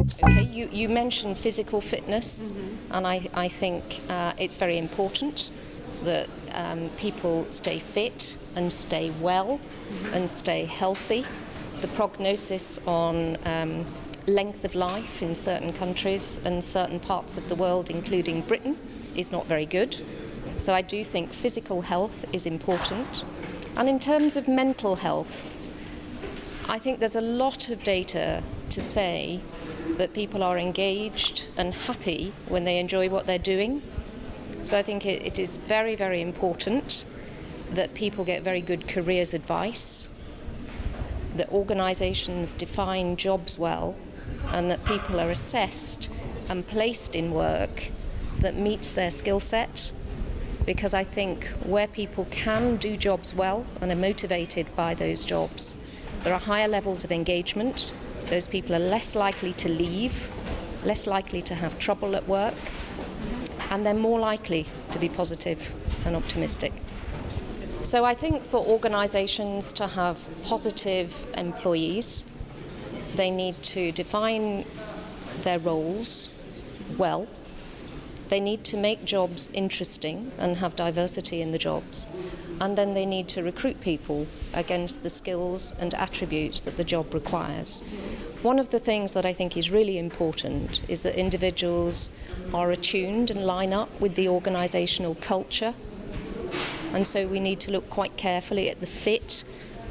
Okay, you mentioned physical fitness, and I think it's very important that people stay fit and stay well and stay healthy. The prognosis on length of life in certain countries and certain parts of the world, including Britain, is not very good. So I do think physical health is important. And in terms of mental health, I think there's a lot of data to say that people are engaged and happy when they enjoy what they're doing. So I think it is very, very important that people get very good careers advice, that organisations define jobs well, and that people are assessed and placed in work that meets their skill set. Because I think where people can do jobs well and are motivated by those jobs, there are higher levels of engagement. Those people are less likely to leave, less likely to have trouble at work, and they're more likely to be positive and optimistic. So I think for organisations to have positive employees, they need to define their roles well. They need to make jobs interesting and have diversity in the jobs. And then they need to recruit people against the skills and attributes that the job requires. One of the things that I think is really important is that individuals are attuned and line up with the organisational culture. And so we need to look quite carefully at the fit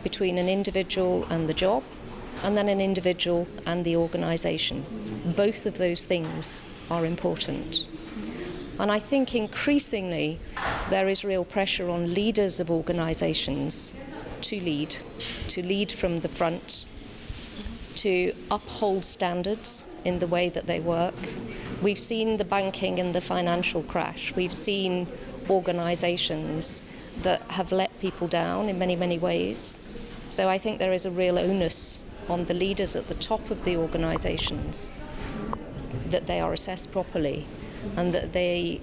between an individual and the job, and then an individual and the organisation. Both of those things are important. And I think increasingly there is real pressure on leaders of organisations to lead from the front, to uphold standards in the way that they work. We've seen the banking and the financial crash. We've seen organisations that have let people down in many, many ways. So I think there is a real onus on the leaders at the top of the organisations that they are assessed properly and that they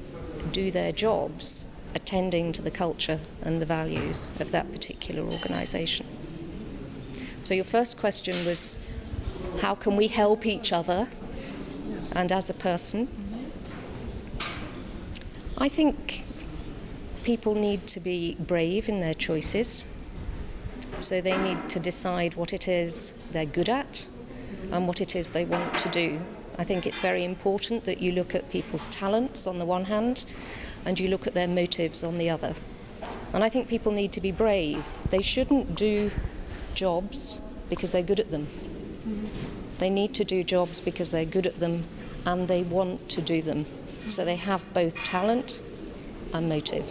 do their jobs attending to the culture and the values of that particular organisation. So your first question was, how can we help each other and as a person? I think people need to be brave in their choices. So they need to decide what it is they're good at and what it is they want to do. I think it's very important that you look at people's talents on the one hand and you look at their motives on the other. And I think people need to be brave. They shouldn't do jobs because they're good at them. They need to do jobs because they're good at them and they want to do them. So they have both talent and motive.